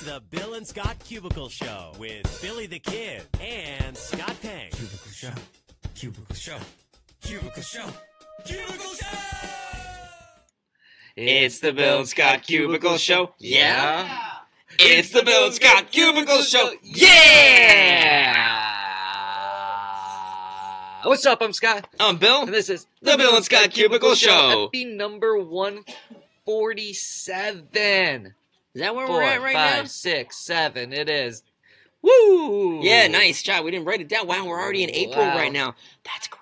the Bill and Scott Cubicle Show with Billy the Kid and Scott Tang. Cubicle Show. Cubicle Show. Cubicle Show. Cubicle Show! It's the Bill and Scott Cubicle Show. Yeah. It's the Bill and Scott Cubicle Show. Yeah. What's up? I'm Scott. I'm Bill. And this is the Bill and Scott Cubicle Show. Epi number 147. Is that where 4, we're at right 5, now? 6, 7. It is. Woo! Yeah, nice job. We didn't write it down. Wow, we're already in April right now. That's crazy.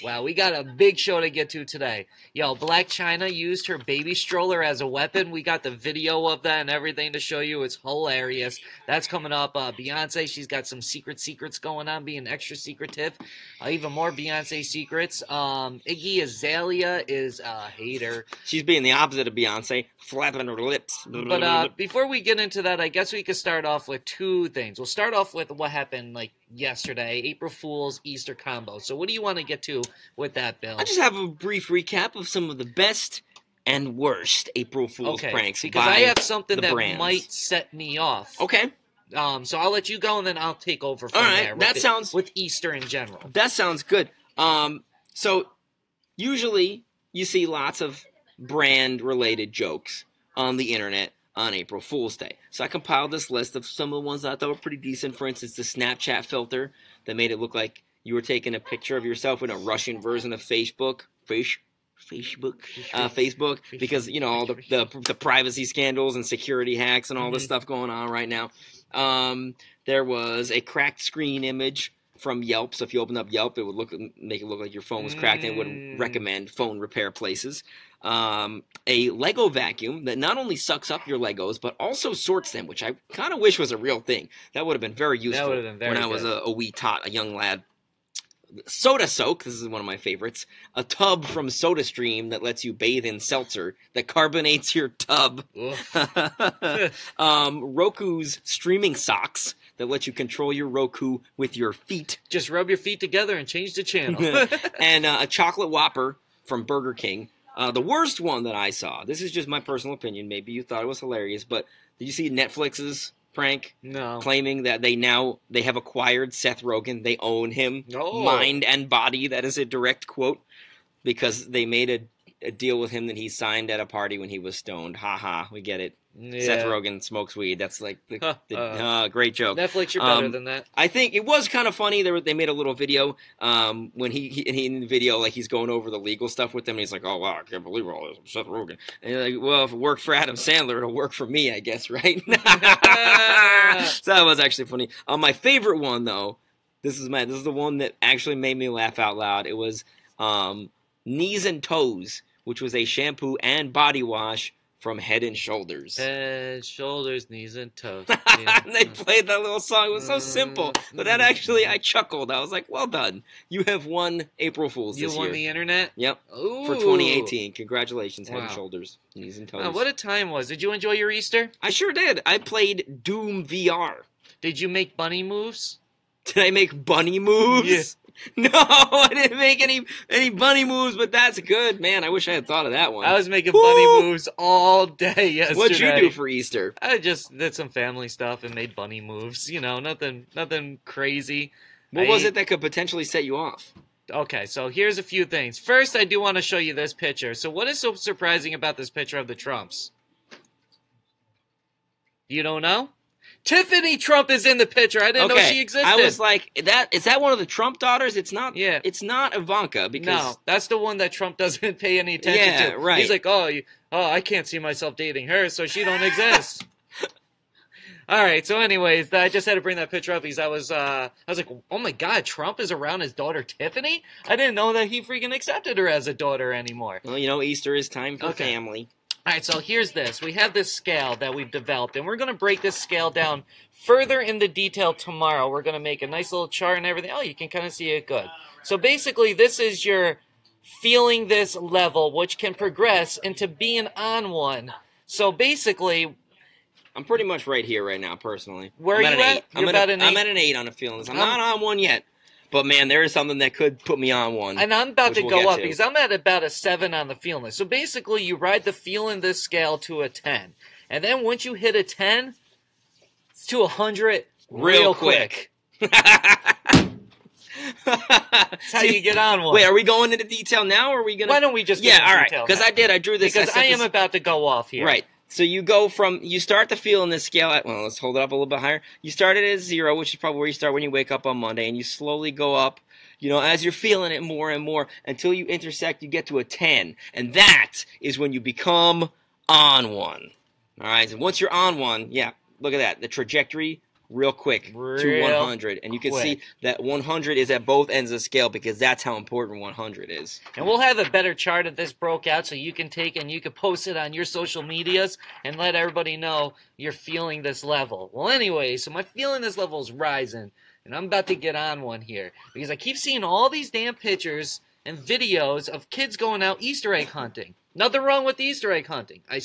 Wow, we got a big show to get to today. Yo, Blac Chyna used her baby stroller as a weapon. We got the video of that and everything to show you. It's hilarious. That's coming up. Beyonce, she's got some secrets going on, being extra secretive. Even more Beyonce secrets. Iggy Azalea is a hater. She's being the opposite of Beyonce, flapping her lips. But before we get into that, I guess we could start off with two things. We'll start off with what happened like yesterday, April Fool's Easter combo. So what do you want to get to with that, Bill? I just have a brief recap of some of the best and worst April Fool's pranks. Because I have something that brands. might set me off. Okay. So I'll let you go, and then I'll take over from there. With Easter in general. That sounds good. So usually you see lots of brand-related jokes on the internet on April Fool's Day. So I compiled this list of some of the ones that I thought were pretty decent. For instance, the Snapchat filter that made it look like you were taking a picture of yourself in a Russian version of Facebook, because, you know, all the privacy scandals and security hacks and all this stuff going on right now. There was a cracked screen image from Yelp. So if you open up Yelp, it would make it look like your phone was cracked and it would recommend phone repair places. A Lego vacuum that not only sucks up your Legos, but also sorts them, which I kind of wish was a real thing. That would have been very useful when I was a wee tot, a young lad. Soda Soak, this is one of my favorites. A tub from SodaStream that lets you bathe in seltzer that carbonates your tub. Roku's streaming socks that let you control your Roku with your feet. Just rub your feet together and change the channel. And a chocolate Whopper from Burger King. The worst one that I saw, this is just my personal opinion, maybe you thought it was hilarious, but did you see Netflix's prank? No. Claiming that they have acquired Seth Rogen, they own him, mind and body, that is a direct quote, because they made a deal with him that he signed at a party when he was stoned. Ha, we get it. Yeah. Seth Rogen smokes weed. That's like the great joke. Netflix, you're better than that. I think it was kind of funny. They made a little video when he in the video, like, he's going over the legal stuff with them. And he's like, "Oh wow, I can't believe all this, Seth Rogen." And you're like, "Well, if it worked for Adam Sandler, it'll work for me, I guess, right?" So that was actually funny. My favorite one, though, this is the one that actually made me laugh out loud. It was Knees and Toes, which was a shampoo and body wash from Head and Shoulders. Head, shoulders, knees, and toes. And they played that little song. It was so simple. But that actually, I chuckled. I was like, well done. You have won April Fool's this year. You won the internet? Yep. Ooh. For 2018. Congratulations, Head and Shoulders, knees and toes. What a time was. Did you enjoy your Easter? I sure did. I played Doom VR. Did you make bunny moves? Did I make bunny moves? Yeah. No, I didn't make any bunny moves, but that's good. Man, I wish I had thought of that one. I was making bunny moves all day yesterday. What'd you do for Easter? I just did some family stuff and made bunny moves. You know, nothing crazy. What was it that could potentially set you off? Okay, so here's a few things. First, I do want to show you this picture. So what is so surprising about this picture of the Trumps? You don't know? Tiffany Trump is in the picture. I didn't know she existed. I was like, is that one of the Trump daughters? It's not. Yeah. It's not Ivanka because no, that's the one that Trump doesn't pay any attention to. Right. He's like, I can't see myself dating her, so she don't exist. All right. So, anyways, I just had to bring that picture up because I was like, oh my God, Trump is around his daughter Tiffany. I didn't know that he freaking accepted her as a daughter anymore. Well, you know, Easter is time for family. All right, so here's this. We have this scale that we've developed, and we're going to break this scale down further into detail tomorrow. We're going to make a nice little chart and everything. Oh, you can kind of see it good. So basically, this is your feeling this level, which can progress into being on one. So basically, I'm pretty much right here right now, personally. Where are you at? I'm at an 8 on a feeling this. I'm not on one yet. But, man, there is something that could put me on one. And I'm about to go up because I'm at about a 7 on the feeling list. So, basically, you ride the feeling this scale to a 10. And then once you hit a 10, to 100 real quick. That's how you get on one. Wait, are we going into detail now, or are we gonna? Why don't we just get all right? detail Because now? I drew this because I am about to go off here. Right. So you go from, you start the feel in this scale at, well, let's hold it up a little bit higher. You start it at 0, which is probably where you start when you wake up on Monday, and you slowly go up, you know, as you're feeling it more and more until you intersect, you get to a 10. And that is when you become on one. All right. So once you're on one, yeah, look at that. The trajectory, real quick to 100. And you can see that 100 is at both ends of the scale because that's how important 100 is. And we'll have a better chart of this broke out so you can take and you can post it on your social medias and let everybody know you're feeling this level. Well, anyway, so my feeling this level is rising, and I'm about to get on one here because I keep seeing all these damn pictures and videos of kids going out Easter egg hunting. Nothing wrong with Easter egg hunting. I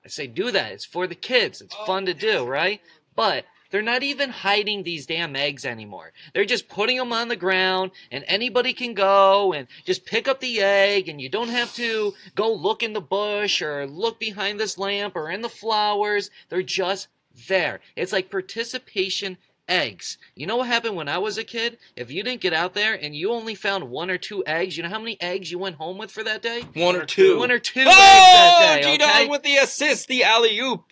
say do that. It's for the kids. It's fun to do, right? But they're not even hiding these damn eggs anymore. They're just putting them on the ground, and anybody can go and just pick up the egg, and you don't have to go look in the bush or look behind this lamp or in the flowers. They're just there. It's like participation eggs. You know what happened when I was a kid? If you didn't get out there and you only found 1 or 2 eggs, you know how many eggs you went home with for that day? 1 or 2. 1 or 2 eggs that day, G-Dog okay? with the assist, the alley-oop.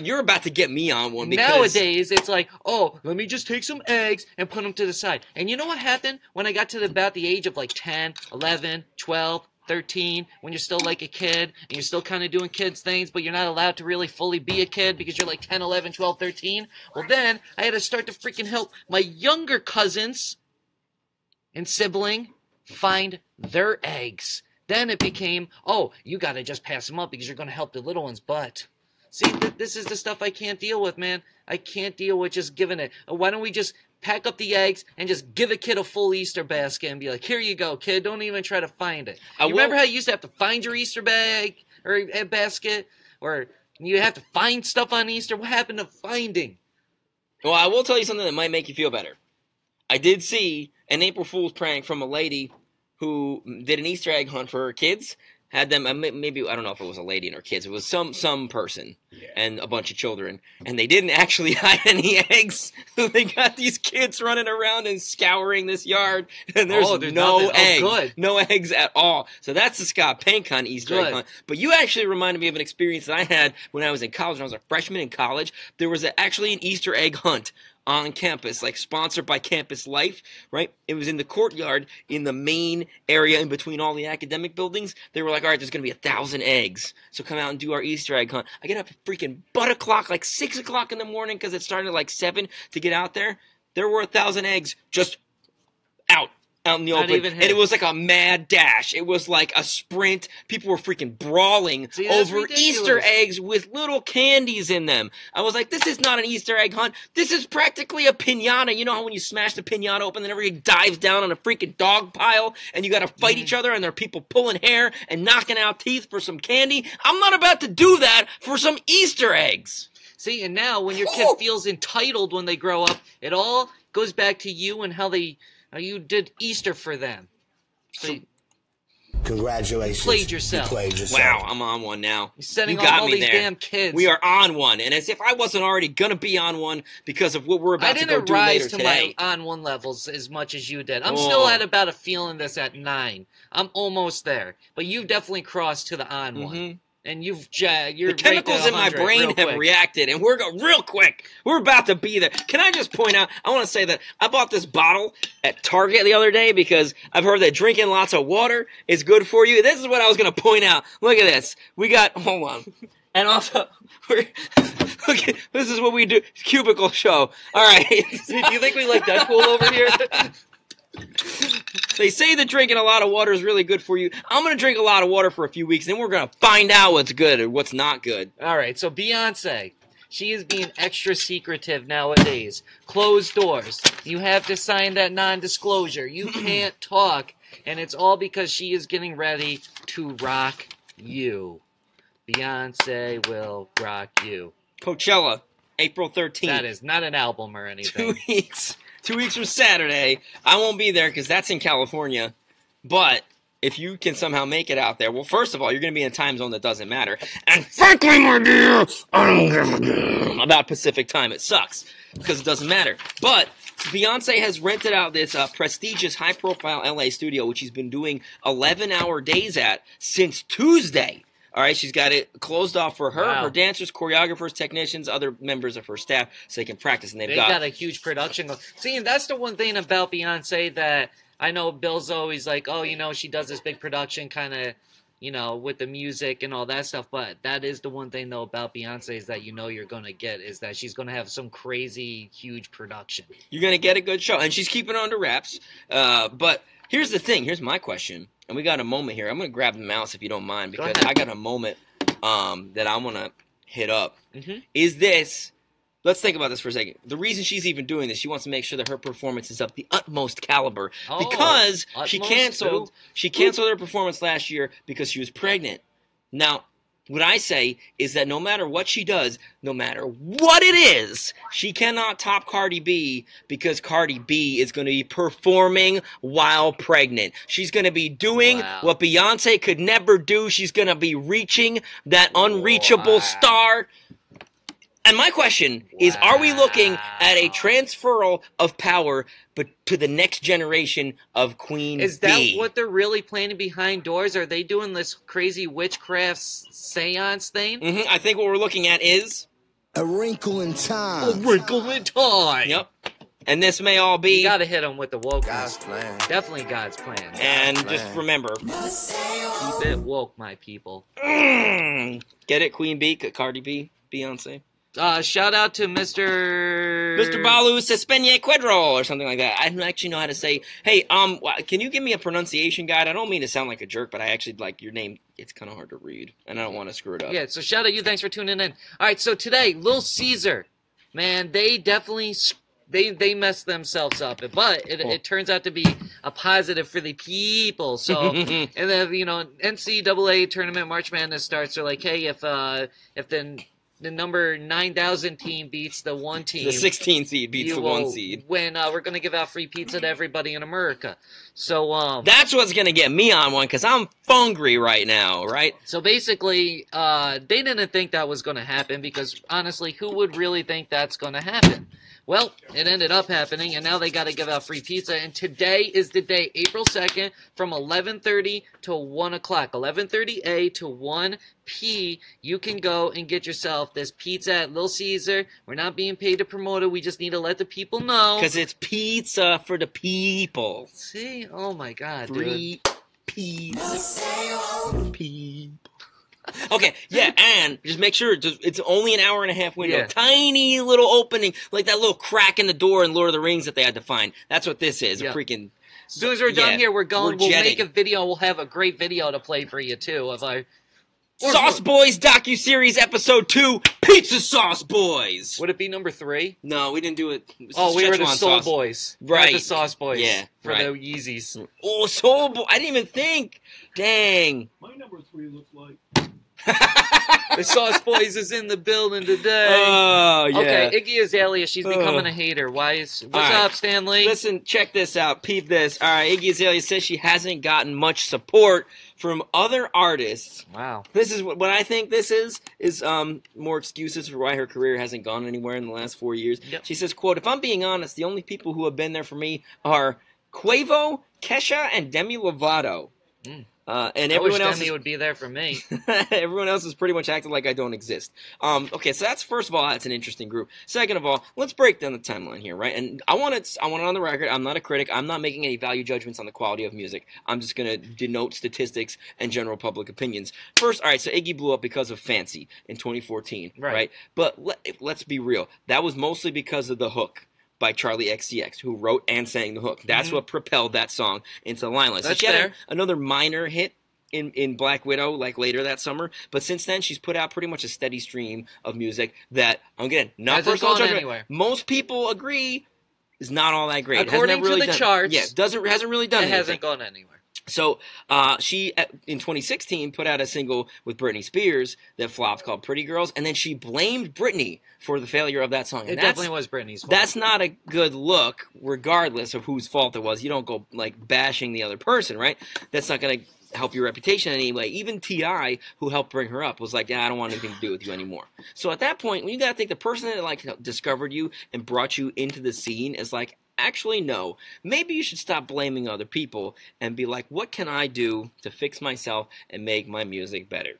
You're about to get me on one because... Nowadays, it's like, oh, let me just take some eggs and put them to the side. And you know what happened when I got to about the age of like 10, 11, 12, 13, when you're still like a kid and you're still kind of doing kids things, but you're not allowed to really fully be a kid because you're like 10, 11, 12, 13? Well, then I had to start to freaking help my younger cousins and sibling find their eggs. Then it became, oh, you got to just pass them up because you're going to help the little ones, but... See, this is the stuff I can't deal with, man. I can't deal with just giving it. Why don't we just pack up the eggs and just give a kid a full Easter basket and be like, here you go, kid. Don't even try to find it. You remember how you used to have to find your Easter bag or a basket? Or you have to find stuff on Easter? What happened to finding? Well, I will tell you something that might make you feel better. I did see an April Fool's prank from a lady who did an Easter egg hunt for her kids. Had them, maybe, I don't know if it was a lady and her kids. It was some person and a bunch of children. And they didn't actually hide any eggs. So they got these kids running around and scouring this yard. And there's no eggs. Good. No eggs at all. So that's the Scott Pankon Easter egg hunt. But you actually reminded me of an experience that I had when I was in college. When I was a freshman in college. There was actually an Easter egg hunt on campus, like sponsored by Campus Life, right? It was in the courtyard in the main area in between all the academic buildings. They were like, all right, there's going to be 1,000 eggs. So come out and do our Easter egg hunt. I get up at freaking butt o'clock, like 6 o'clock in the morning because it started at like 7 to get out there. There were 1,000 eggs just out in the open. And it was like a mad dash. It was like a sprint. People were freaking brawling over Easter eggs with little candies in them. I was like, this is not an Easter egg hunt. This is practically a piñata. You know how when you smash the piñata open, then everybody dives down on a freaking dog pile and you got to fight each other and there are people pulling hair and knocking out teeth for some candy? I'm not about to do that for some Easter eggs. See, and now when your kid feels entitled when they grow up, it all goes back to you and how you did Easter for them. So Congratulations. You played yourself. Wow, I'm on one now. You're setting off all these damn kids. We are on one. And as if I wasn't already going to be on one because of what we're about to go do later today. I didn't rise to my on one levels as much as you did. I'm still at about a feeling this at 9. I'm almost there. But you've definitely crossed to the on one. And you're the chemicals in my brain have reacted, and we're going real quick. We're about to be there. Can I just point out? I want to say that I bought this bottle at Target the other day because I've heard that drinking lots of water is good for you. This is what I was going to point out. Look at this. We got hold on, and also okay, this is what we do. Cubicle Show. All right. Do you think we like Deadpool over here? They say that drinking a lot of water is really good for you. I'm going to drink a lot of water for a few weeks, and then we're going to find out what's good or what's not good. All right, so Beyonce, she is being extra secretive nowadays. Closed doors. You have to sign that non-disclosure. You can't talk, and it's all because she is getting ready to rock you. Beyonce will rock you. Coachella, April 13th. That is not an album or anything. 2 weeks. 2 weeks from Saturday. I won't be there because that's in California. But if you can somehow make it out there, well, first of all, you're going to be in a time zone that doesn't matter. And frankly, my dear, I don't give a damn about Pacific time. It sucks because it doesn't matter. But Beyonce has rented out this prestigious, high-profile LA studio, which she's been doing 11-hour days at since Tuesday. All right, she's got it closed off for her, her dancers, choreographers, technicians, other members of her staff, so they can practice. And they've got a huge production. See, and that's the one thing about Beyonce that I know Bill's always like, oh, you know, she does this big production kind of, you know, with the music and all that stuff. But that is the one thing, though, about Beyonce is that you know you're going to get is that she's going to have some crazy, huge production. You're going to get a good show. And she's keeping it under wraps. But here's the thing. Here's my question. And we got a moment here. I'm going to grab the mouse if you don't mind because I got a moment that I want to hit up. Is this... Let's think about this for a second. The reason she's even doing this, she wants to make sure that her performance is of the utmost caliber because she canceled her performance last year because she was pregnant. Now, what I say is that no matter what she does, no matter what it is, she cannot top Cardi B because Cardi B is going to be performing while pregnant. She's going to be doing what Beyonce could never do. She's going to be reaching that unreachable star. And my question is, are we looking at a transferal of power but to the next generation of Queen Bee? Is that what they're really planning behind doors? Are they doing this crazy witchcraft seance thing? I think what we're looking at is... A wrinkle in time. A wrinkle in time. Yep. And this may all be... You gotta hit them with the woke. God's plan. Definitely God's plan. And just remember... Keep it woke, my people. Get it, Queen Bee, Cardi B, Beyonce? Shout out to Mr. Balu Sespenye Quedro or something like that. I don't actually know how to say. Hey, can you give me a pronunciation guide? I don't mean to sound like a jerk, but I actually like your name. It's kind of hard to read, and I don't want to screw it up. Yeah, so shout out you. Thanks for tuning in. All right, so today, Lil Caesar, man, they definitely they messed themselves up, but it turns out to be a positive for the people. So, and then NCAA tournament March Madness starts. They're like, hey, if the number 9,000 team beats the 1 team. The 16 seed beats the 1 seed. When we're going to give out free pizza to everybody in America. So that's what's going to get me on one because I'm hungry right now, right? So basically, they didn't think that was going to happen because, honestly, who would really think that's going to happen? Well, it ended up happening, and now they got to give out free pizza. And today is the day, April 2nd, from 11:30 to 1 o'clock. 11:30 A to 1 P. You can go and get yourself this pizza at Little Caesar. We're not being paid to promote it. We just need to let the people know. Because it's pizza for the people. See? Oh, my God, free pizza for the people. Okay, yeah, and just make sure it's only an hour and a half window. Yeah. Tiny little opening, like that little crack in the door in Lord of the Rings that they had to find. That's what this is, a freaking... As soon as we're done here, we'll make a video. We'll have a great video to play for you, too, of our... Sauce Boys docuseries episode 2, Pizza Sauce Boys. Would it be number 3? No, we didn't do it. We were the Soul Boys. Right. The Sauce Boys. Yeah. For the Yeezys. Oh, Soul Boy. I didn't even think. Dang. My number 3 looks like... The Sauce Boys is in the building today. Oh, yeah. Okay, Iggy Azalea, she's becoming a hater. What's up, Stanley? Listen, check this out. Peep this. All right, Iggy Azalea says she hasn't gotten much support from other artists. Wow. This is what I think this is more excuses for why her career hasn't gone anywhere in the last 4 years. Yep. She says, quote, if I'm being honest, the only people who have been there for me are Quavo, Kesha, and Demi Lovato. And everyone else would be there for me. Everyone else is pretty much acting like I don't exist. Okay, so that's first of all, that's an interesting group. Second of all, let's break down the timeline here, right? And I want it on the record. I'm not a critic. I'm not making any value judgments on the quality of music. I'm just gonna denote statistics and general public opinions. First, all right. So Iggy blew up because of Fancy in 2014, right? But let's be real. That was mostly because of the hook by Charlie XCX, who wrote and sang the hook. That's what propelled that song into the limelight. So she had another minor hit in Black Widow, like later that summer. But since then, she's put out pretty much a steady stream of music that, again, not personal judgment. Most people agree is not all that great. According to the charts, hasn't really done anything. It hasn't gone anywhere. So she, in 2016, put out a single with Britney Spears that flopped called Pretty Girls, and then she blamed Britney for the failure of that song. And It definitely was Britney's fault. That's not a good look, regardless of whose fault it was. You don't go, like, bashing the other person, right? That's not going to help your reputation anyway. Even T.I., who helped bring her up, was like, yeah, I don't want anything to do with you anymore. So at that point, you got to think the person that, like, discovered you and brought you into the scene is like, actually, no. Maybe you should stop blaming other people and be like, what can I do to fix myself and make my music better?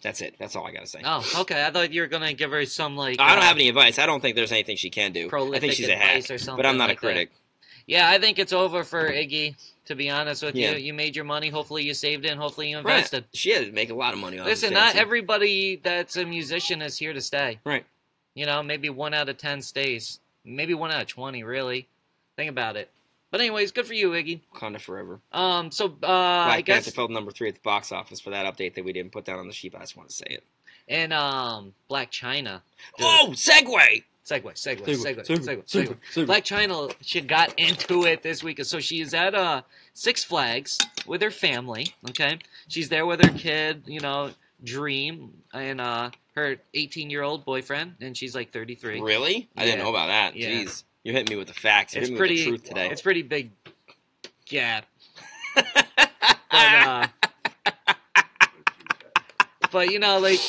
That's it. That's all I got to say. Oh, okay. I thought you were going to give her some, like... I don't have any advice. I don't think there's anything she can do. I think she's a hack, or something but I'm not like a critic. That. Yeah, I think it's over for Iggy, to be honest with Yeah. you. You made your money. Hopefully you saved it, and hopefully you invested. Right. She had to make a lot of money off Listen, it. not everybody that's a musician is here to stay. Right. You know, maybe 1 out of 10 stays. Maybe 1 out of 20, really. Think about it. But anyways, good for you, Iggy. Wakanda forever. I Black guess... Panther fell number 3 at the box office for that update that we didn't put down on the sheet. I just want to say it. And Blac Chyna. Oh, segue! Segue. Segue. Blac Chyna, she got into it this week. So she's at Six Flags with her family, okay? She's there with her kid, you know, Dream, and her 18-year-old boyfriend, and she's like 33. Really? I didn't know about that. Yeah. Jeez. You're hitting me with the facts. You're It's hitting me pretty, with the truth today. It's pretty big gap. But you know, like,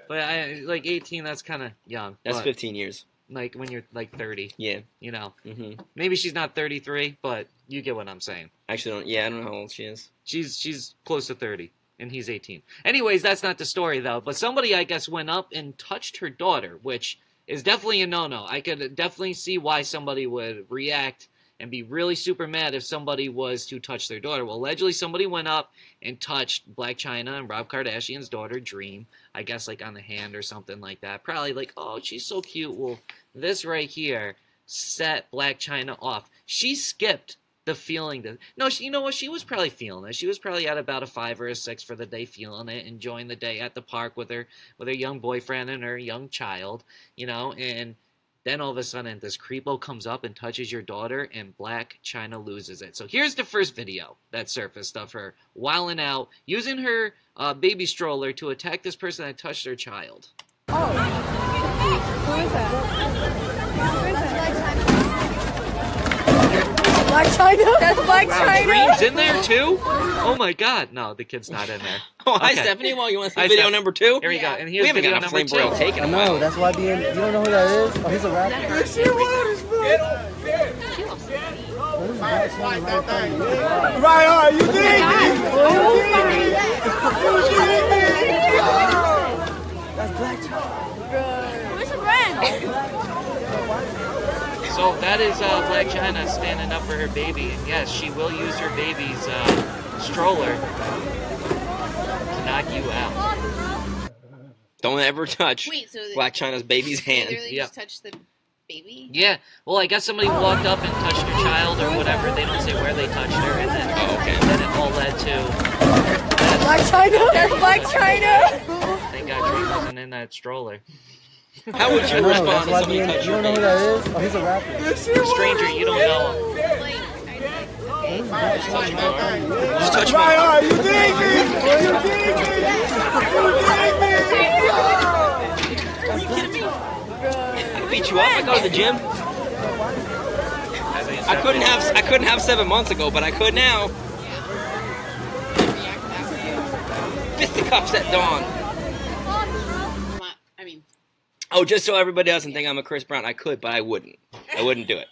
like 18, that's kind of young. That's but, 15 years. Like when you're like 30. Yeah. You know. Mm-hmm. Maybe she's not 33, but you get what I'm saying. Actually, I don't know how old she is. She's close to 30, and he's 18. Anyways, that's not the story though. But somebody, I guess, went up and touched her daughter, which is definitely a no-no. I could definitely see why somebody would react and be really super mad if somebody was to touch their daughter. Well, allegedly somebody went up and touched Blac Chyna and Rob Kardashian's daughter, Dream, I guess like on the hand or something like that. Probably like, oh, she's so cute. Well, this right here set Blac Chyna off. She skipped the feeling that... No, you know what? She was probably feeling it. She was probably at about a 5 or a 6 for the day, feeling it, enjoying the day at the park with her young boyfriend and her young child, you know, and... Then all of a sudden, this creepo comes up and touches your daughter, and Blac Chyna loses it. So here's the first video that surfaced of her wilding out, using her baby stroller to attack this person that touched their child. Oh, who is that? Blac Chyna? That's Blac Chyna? Dream's in there too? Oh my god. No, the kid's not in there. Oh, hi, Okay. Stephanie. Well, you want to see Hi, video Steph. number 2? Here we go. And here's We haven't video got a number flame 2. broil taken I a know, while. that's why you don't know who that is? Oh, he's a rapper. Right on, you think? That's Blac Chyna. Where's her friend? So that is Blac Chyna standing up for her baby. And yes, she will use her baby's stroller to knock you out. Don't ever touch Wait, so Blac Chyna's baby's hand. literally Yeah. just touched the baby? Yeah, well, I guess somebody walked up and touched her child or whatever. They don't say where they touched her, and then, Oh, okay. then it all led to... Blac Chyna? That's Blac Chyna? Thank God Dream wasn't in that stroller. How would you I know, respond that's if why somebody you touched your don't know who baby? that is? Oh, he's a rapper. Stranger, you don't know him. Like, okay. Just touch my arm. Just touch Right my arm. on, you think? Are you kidding me? I beat you up. I go to the gym. I couldn't have 7 months ago, but I could now. Fisticuffs at dawn. I mean, Oh, just so everybody doesn't think I'm a Chris Brown, I could, but I wouldn't. I wouldn't do it.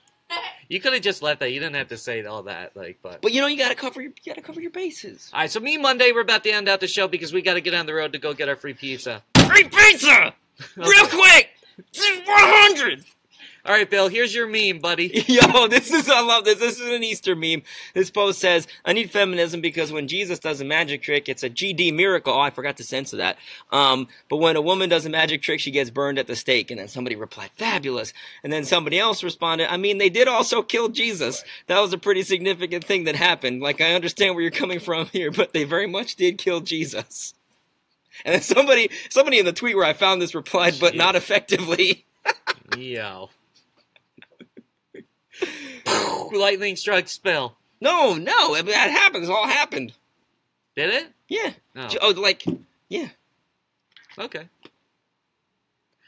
You could have just left that. You didn't have to say all that, like, but... But you know, you gotta cover your bases. All right, so me Monday, we're about to end out the show because we got to get on the road to go get our free pizza. Free pizza! Real quick! 100! All right, Bill, here's your meme, buddy. Yo, I love this. This is an Easter meme. This post says, I need feminism because when Jesus does a magic trick, it's a GD miracle. Oh, I forgot to censor that. But when a woman does a magic trick, she gets burned at the stake. And then somebody replied, fabulous. And then somebody else responded, I mean, they did also kill Jesus. That was a pretty significant thing that happened. Like, I understand where you're coming from here, but they very much did kill Jesus. And then somebody in the tweet where I found this replied, but not effectively. Yo. Lightning struck Bill. No, I mean, that happened. It all happened. Did it? Yeah. No. Oh, like, yeah. Okay.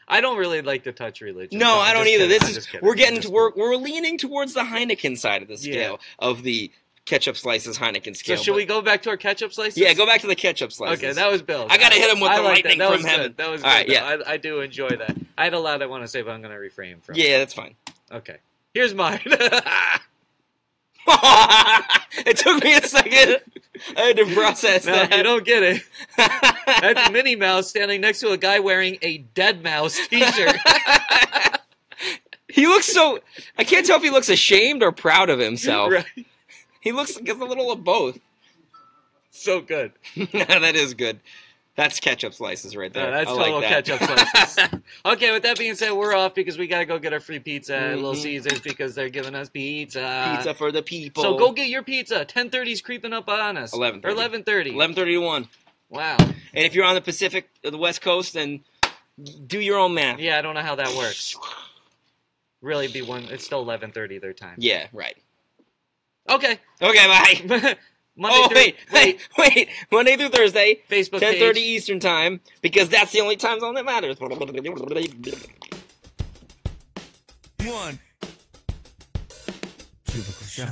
I don't really like to touch religion. No, I don't either. We're leaning towards the Heineken side of the scale of the ketchup slices Heineken scale. So should we go back to our ketchup slices? Yeah, go back to the ketchup slices. Okay, that was Bill. I gotta hit him with the lightning that from was heaven. Good. That was all good. right. Yeah, I do enjoy that. I had a lot I want to say, but I'm going to refrain from. Yeah, that's fine. Okay, here's mine. It took me a second. I had to process no, that. You don't get it. That's Minnie Mouse standing next to a guy wearing a Dead Mouse t-shirt. He looks so... I can't tell if he looks ashamed or proud of himself. Right. He looks like a little of both. So good. That is good. That's ketchup slices right there. That's I total like that. ketchup slices. Okay, with that being said, we're off because we got to go get our free pizza at Little Caesars because they're giving us pizza. Pizza for the people. So go get your pizza. 10:30's creeping up on us. 11:30. Or 11:30. 11:30 to 1. Wow. And if you're on the Pacific, the West Coast, then do your own math. Yeah, I don't know how that works. Really be one. It's still 11:30 their time. Yeah, right. Okay. Okay, bye. Wait. Monday through Thursday, Facebook 10:30 page. Eastern time, because that's the only time zone that matters. One. Cubicle Show.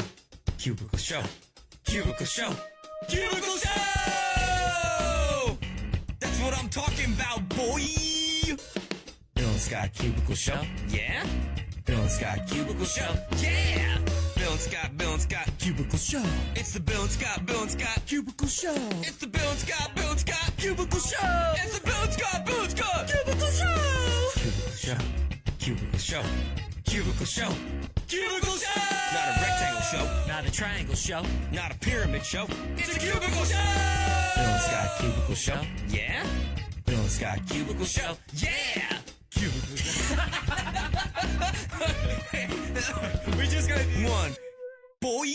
Cubicle Show. Cubicle Show. Cubicle Show! That's what I'm talking about, boy! Bill and Scott Cubicle Show. Yeah? Bill and Scott Cubicle Show. Yeah! Bill and Scott Cubicle Show. It's the Bill and Scott Cubicle Show. It's the Bill and Scott Cubicle Show. It's the Bill and Scott Cubicle Show. Cubicle Show. Cubicle Show. Cubicle Show. Cubicle Show. Not a rectangle show. Not a triangle show. Not a pyramid show. It's a cubicle show. Bill and Scott Cubicle Show. Yeah. Bill and Scott Cubicle Show. Yeah. Cubicle Show. We just got one. Boy.